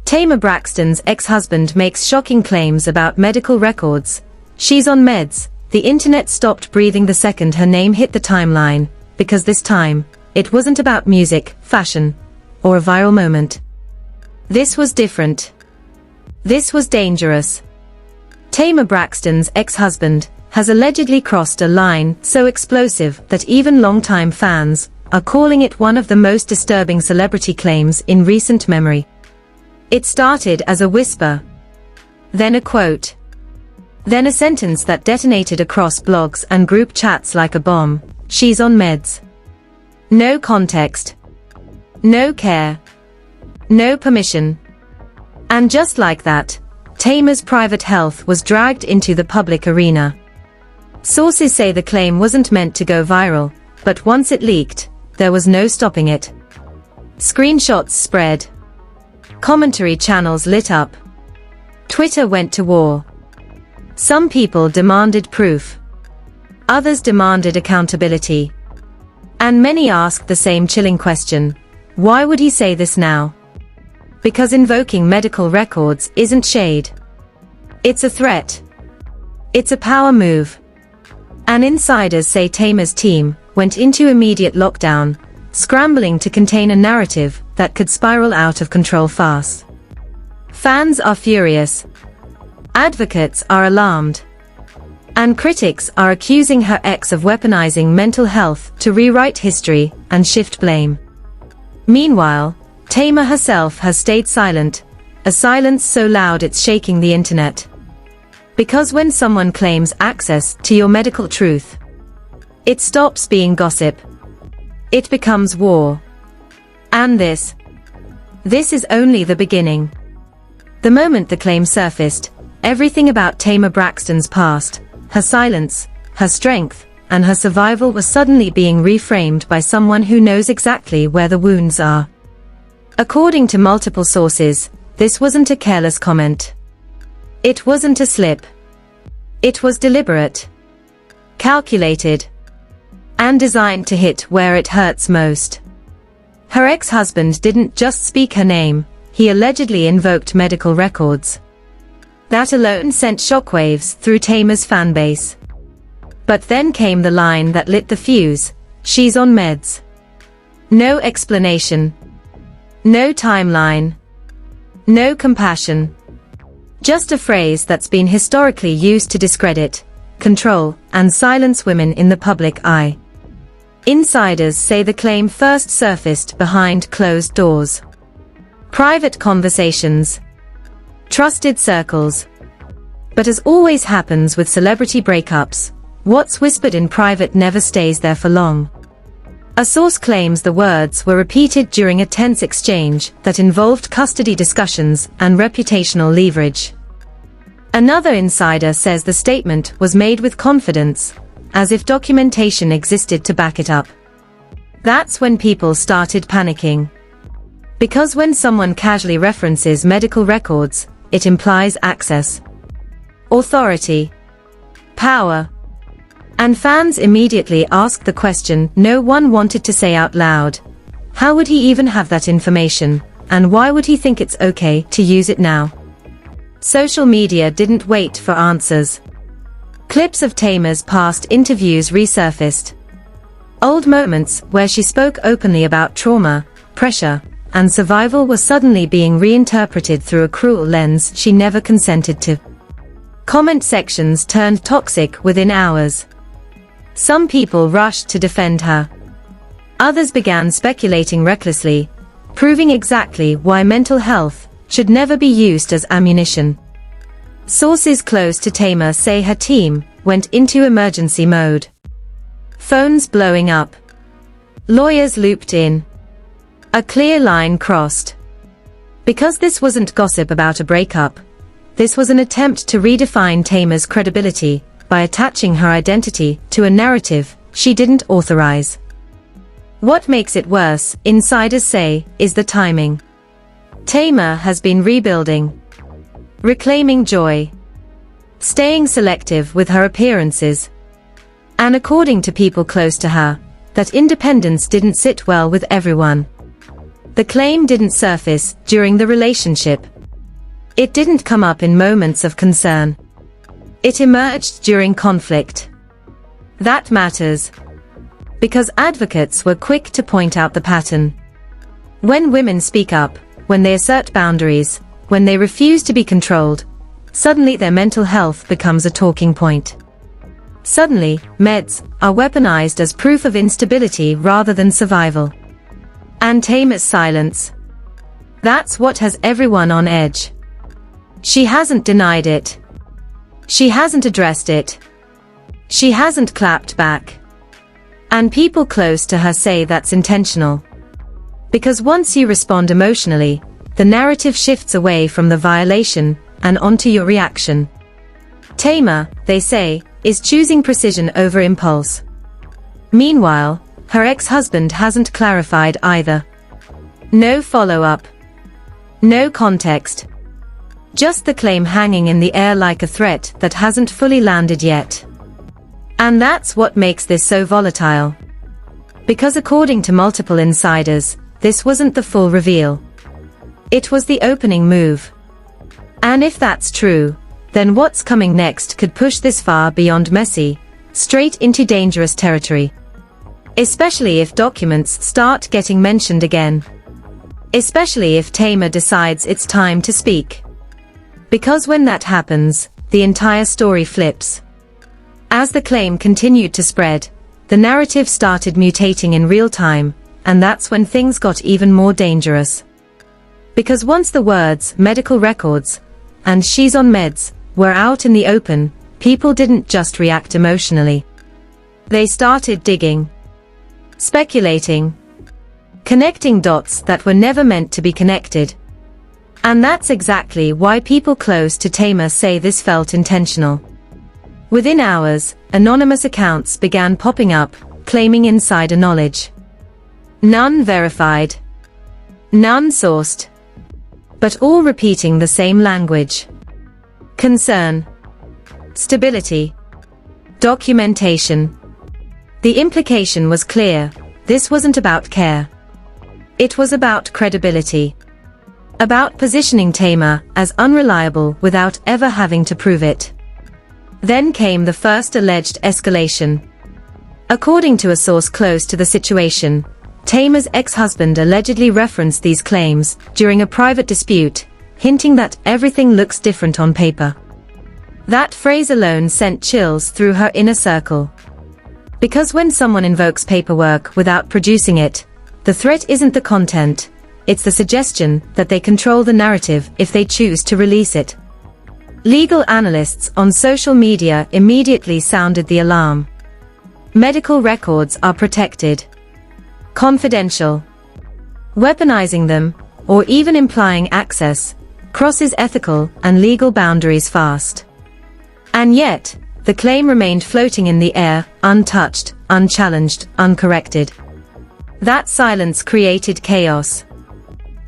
Tamar Braxton's ex-husband makes shocking claims about medical records. She's on meds. The internet stopped breathing the second her name hit the timeline, because this time, it wasn't about music, fashion, or a viral moment. This was different. This was dangerous. Tamar Braxton's ex-husband has allegedly crossed a line so explosive that even longtime fans are calling it one of the most disturbing celebrity claims in recent memory. It started as a whisper, then a quote, then a sentence that detonated across blogs and group chats like a bomb. She's on meds. No context. No care. No permission. And just like that, Tamar's private health was dragged into the public arena. Sources say the claim wasn't meant to go viral, but once it leaked, there was no stopping it. Screenshots spread. Commentary channels lit up. Twitter went to war. Some people demanded proof. Others demanded accountability. And many asked the same chilling question: why would he say this now? Because invoking medical records isn't shade. It's a threat. It's a power move. And insiders say Tamar's team went into immediate lockdown, scrambling to contain a narrative that could spiral out of control fast. Fans are furious. Advocates are alarmed. And critics are accusing her ex of weaponizing mental health to rewrite history and shift blame. Meanwhile, Tamar herself has stayed silent, a silence so loud it's shaking the internet. Because when someone claims access to your medical truth, it stops being gossip. It becomes war. And this is only the beginning. The moment the claim surfaced, everything about Tamar Braxton's past, her silence, her strength, and her survival was suddenly being reframed by someone who knows exactly where the wounds are. According to multiple sources, this wasn't a careless comment. It wasn't a slip. It was deliberate, calculated, and designed to hit where it hurts most. Her ex-husband didn't just speak her name, he allegedly invoked medical records. That alone sent shockwaves through Tamar's fanbase. But then came the line that lit the fuse: she's on meds. No explanation. No timeline. No compassion. Just a phrase that's been historically used to discredit, control, and silence women in the public eye. Insiders say the claim first surfaced behind closed doors. Private conversations. Trusted circles. But as always happens with celebrity breakups, what's whispered in private never stays there for long. A source claims the words were repeated during a tense exchange that involved custody discussions and reputational leverage. Another insider says the statement was made with confidence, as if documentation existed to back it up. That's when people started panicking. Because when someone casually references medical records, it implies access, authority, power. And fans immediately asked the question no one wanted to say out loud: how would he even have that information, and why would he think it's okay to use it now? Social media didn't wait for answers. Clips of Tamar's past interviews resurfaced. Old moments where she spoke openly about trauma, pressure, and survival were suddenly being reinterpreted through a cruel lens she never consented to. Comment sections turned toxic within hours. Some people rushed to defend her. Others began speculating recklessly, proving exactly why mental health should never be used as ammunition. Sources close to Tamar say her team went into emergency mode. Phones blowing up. Lawyers looped in. A clear line crossed. Because this wasn't gossip about a breakup. This was an attempt to redefine Tamar's credibility by attaching her identity to a narrative she didn't authorize. What makes it worse, insiders say, is the timing. Tamar has been rebuilding, reclaiming joy, staying selective with her appearances. And according to people close to her, that independence didn't sit well with everyone. The claim didn't surface during the relationship, It didn't come up in moments of concern. It emerged during conflict. That matters. Because advocates were quick to point out the pattern. When women speak up, when they assert boundaries, when they refuse to be controlled, suddenly their mental health becomes a talking point. Suddenly, meds are weaponized as proof of instability rather than survival. And Tamar's silence. That's what has everyone on edge. She hasn't denied it. She hasn't addressed it. She hasn't clapped back. And people close to her say that's intentional. Because once you respond emotionally, the narrative shifts away from the violation and onto your reaction. Tamar, they say, is choosing precision over impulse. Meanwhile, her ex-husband hasn't clarified either. No follow-up. No context. Just the claim hanging in the air like a threat that hasn't fully landed yet. And that's what makes this so volatile. Because according to multiple insiders, this wasn't the full reveal. It was the opening move. And if that's true, then what's coming next could push this far beyond messy, straight into dangerous territory. Especially if documents start getting mentioned again. Especially if Tamar decides it's time to speak. Because when that happens, the entire story flips. As the claim continued to spread, the narrative started mutating in real time, and that's when things got even more dangerous. Because once the words, medical records, and she's on meds, were out in the open, people didn't just react emotionally. They started digging. Speculating. Connecting dots that were never meant to be connected. And that's exactly why people close to Tamar say this felt intentional. Within hours, anonymous accounts began popping up, claiming insider knowledge. None verified. None sourced. But all repeating the same language. Concern. Stability. Documentation. The implication was clear. This wasn't about care. It was about credibility. About positioning Tamar as unreliable without ever having to prove it. Then came the first alleged escalation. According to a source close to the situation, Tamar's ex-husband allegedly referenced these claims during a private dispute, hinting that everything looks different on paper. That phrase alone sent chills through her inner circle. Because when someone invokes paperwork without producing it, the threat isn't the content, it's the suggestion that they control the narrative if they choose to release it. Legal analysts on social media immediately sounded the alarm. Medical records are protected. Confidential. Weaponizing them, or even implying access, crosses ethical and legal boundaries fast. And yet, the claim remained floating in the air, untouched, unchallenged, uncorrected. That silence created chaos.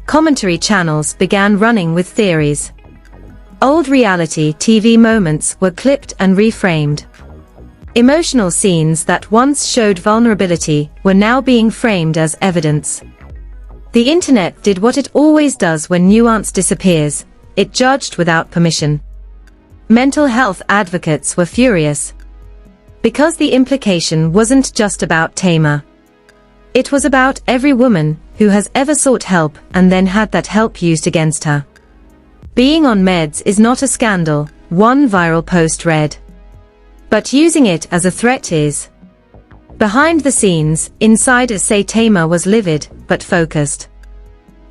Commentary channels began running with theories. Old reality TV moments were clipped and reframed. Emotional scenes that once showed vulnerability were now being framed as evidence. The internet did what it always does when nuance disappears, it judged without permission. Mental health advocates were furious. Because the implication wasn't just about Tamar. It was about every woman who has ever sought help and then had that help used against her. Being on meds is not a scandal, one viral post read. But using it as a threat is. Behind the scenes, insiders say Tamar was livid, but focused.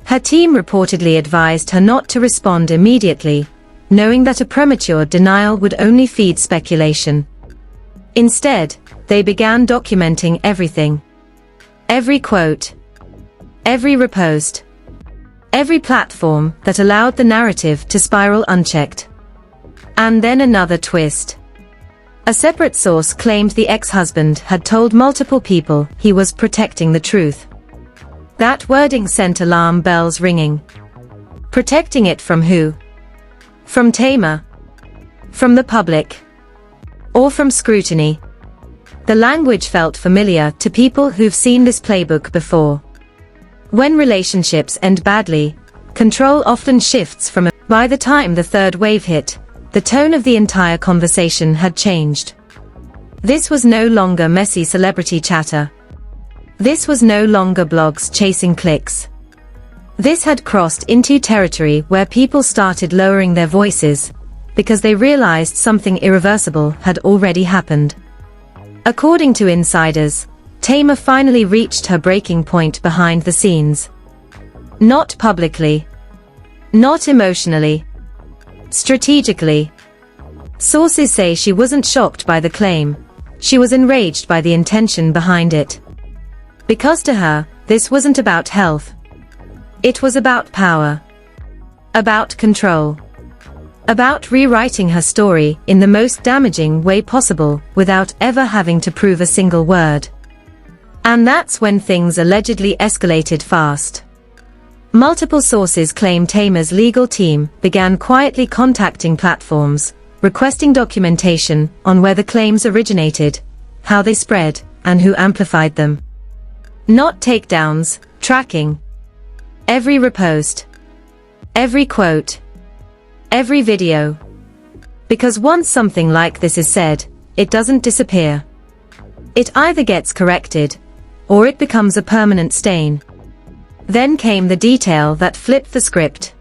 Her team reportedly advised her not to respond immediately, knowing that a premature denial would only feed speculation. Instead, they began documenting everything. Every quote. Every repost. Every platform that allowed the narrative to spiral unchecked. And then another twist. A separate source claimed the ex-husband had told multiple people he was protecting the truth. That wording sent alarm bells ringing. Protecting it from who? From Tamar? From the public? Or from scrutiny? The language felt familiar to people who've seen this playbook before. When relationships end badly, control often shifts from By the time the third wave hit, the tone of the entire conversation had changed. This was no longer messy celebrity chatter. This was no longer blogs chasing clicks. This had crossed into territory where people started lowering their voices, because they realized something irreversible had already happened. According to insiders, Tamar finally reached her breaking point behind the scenes. Not publicly. Not emotionally. Strategically. Sources say she wasn't shocked by the claim. She was enraged by the intention behind it. Because to her, this wasn't about health. It was about power. About control. About rewriting her story in the most damaging way possible without ever having to prove a single word. And that's when things allegedly escalated fast. Multiple sources claim Tamar's legal team began quietly contacting platforms, requesting documentation on where the claims originated, how they spread, and who amplified them. Not takedowns, tracking. Every repost. Every quote. Every video. Because once something like this is said, it doesn't disappear. It either gets corrected, or it becomes a permanent stain. Then came the detail that flipped the script.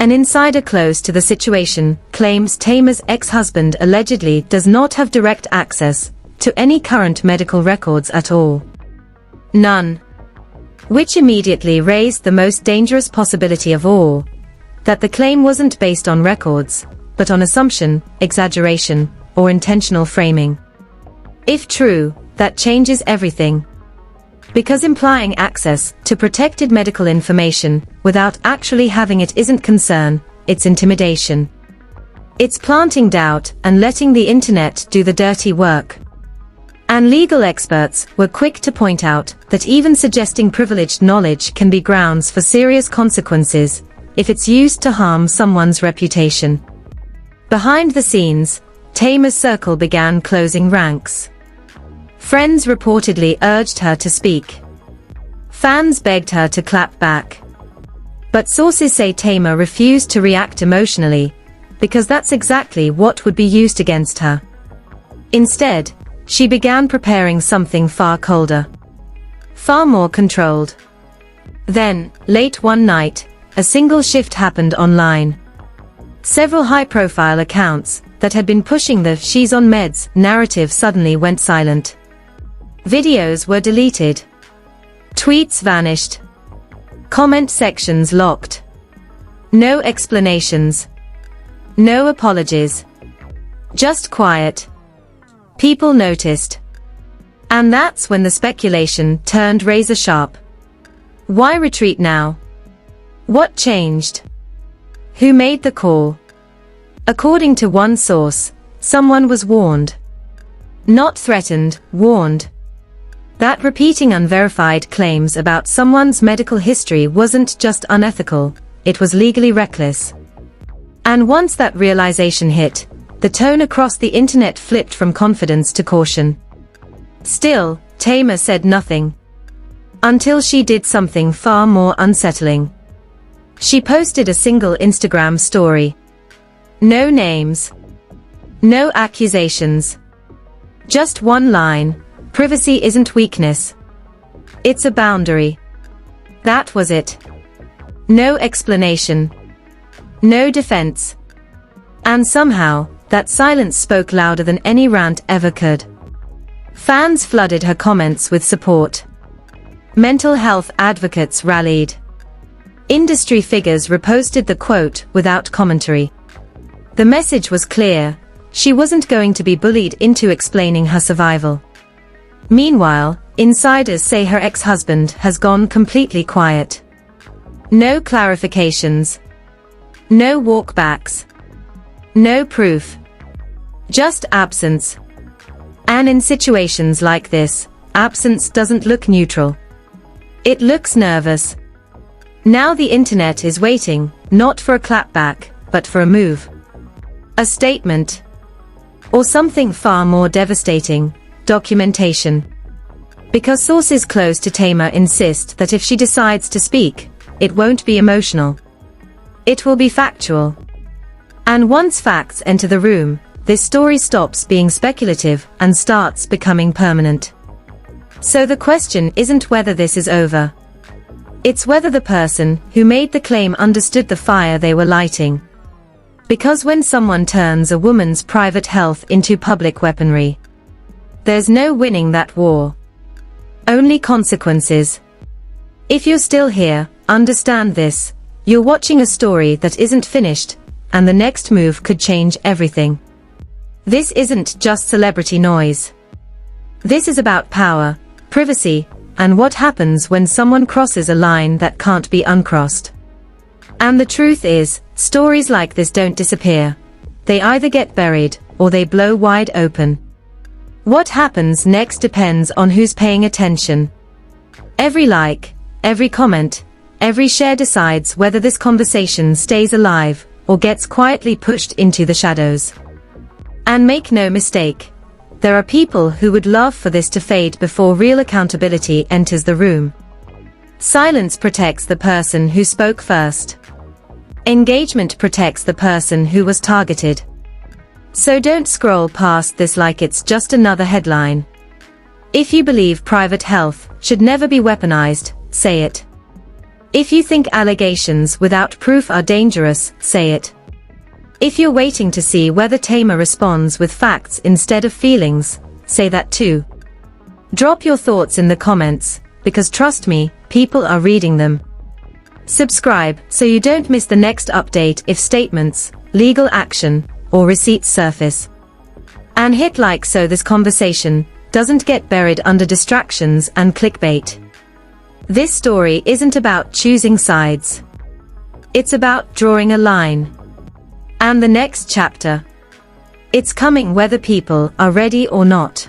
An insider close to the situation claims Tamar's ex-husband allegedly does not have direct access to any current medical records at all. None. Which immediately raised the most dangerous possibility of all, that the claim wasn't based on records, but on assumption, exaggeration, or intentional framing. If true, that changes everything. Because implying access to protected medical information without actually having it isn't concern, it's intimidation. It's planting doubt and letting the internet do the dirty work. And legal experts were quick to point out that even suggesting privileged knowledge can be grounds for serious consequences if it's used to harm someone's reputation. Behind the scenes, Tamar's circle began closing ranks. Friends reportedly urged her to speak. Fans begged her to clap back. But sources say Tamar refused to react emotionally, because that's exactly what would be used against her. Instead, she began preparing something far colder. Far more controlled. Then, late one night, a single shift happened online. Several high-profile accounts that had been pushing the "she's on meds" narrative suddenly went silent. Videos were deleted. Tweets vanished. Comment sections locked. No explanations. No apologies. Just quiet. People noticed. And that's when the speculation turned razor sharp. Why retreat now? What changed? Who made the call? According to one source, someone was warned. Not threatened, warned. That repeating unverified claims about someone's medical history wasn't just unethical, it was legally reckless. And once that realization hit, the tone across the internet flipped from confidence to caution. Still, Tamar said nothing. Until she did something far more unsettling. She posted a single Instagram story. No names. No accusations. Just one line: privacy isn't weakness. It's a boundary. That was it. No explanation. No defense. And somehow, that silence spoke louder than any rant ever could. Fans flooded her comments with support. Mental health advocates rallied. Industry figures reposted the quote without commentary. The message was clear: she wasn't going to be bullied into explaining her survival. Meanwhile, insiders say her ex-husband has gone completely quiet. No clarifications. No walkbacks. No proof. Just absence. And in situations like this, absence doesn't look neutral. It looks nervous. Now the internet is waiting, not for a clapback, but for a move. A statement. Or something far more devastating: documentation. Because sources close to Tamar insist that if she decides to speak, it won't be emotional. It will be factual. And once facts enter the room, this story stops being speculative and starts becoming permanent. So the question isn't whether this is over. It's whether the person who made the claim understood the fire they were lighting. Because when someone turns a woman's private health into public weaponry, there's no winning that war. Only consequences. If you're still here, understand this. You're watching a story that isn't finished, and the next move could change everything. This isn't just celebrity noise. This is about power, privacy, and what happens when someone crosses a line that can't be uncrossed. And the truth is, stories like this don't disappear. They either get buried, or they blow wide open. What happens next depends on who's paying attention. Every like, every comment, every share decides whether this conversation stays alive, or gets quietly pushed into the shadows. And make no mistake, there are people who would love for this to fade before real accountability enters the room. Silence protects the person who spoke first. Engagement protects the person who was targeted. So don't scroll past this like it's just another headline. If you believe private health should never be weaponized, say it. If you think allegations without proof are dangerous, say it. If you're waiting to see whether Tamar responds with facts instead of feelings, say that too. Drop your thoughts in the comments, because trust me, people are reading them. Subscribe so you don't miss the next update if statements, legal action, or receipts surface. And hit like so this conversation doesn't get buried under distractions and clickbait. This story isn't about choosing sides. It's about drawing a line. And the next chapter. It's coming whether people are ready or not.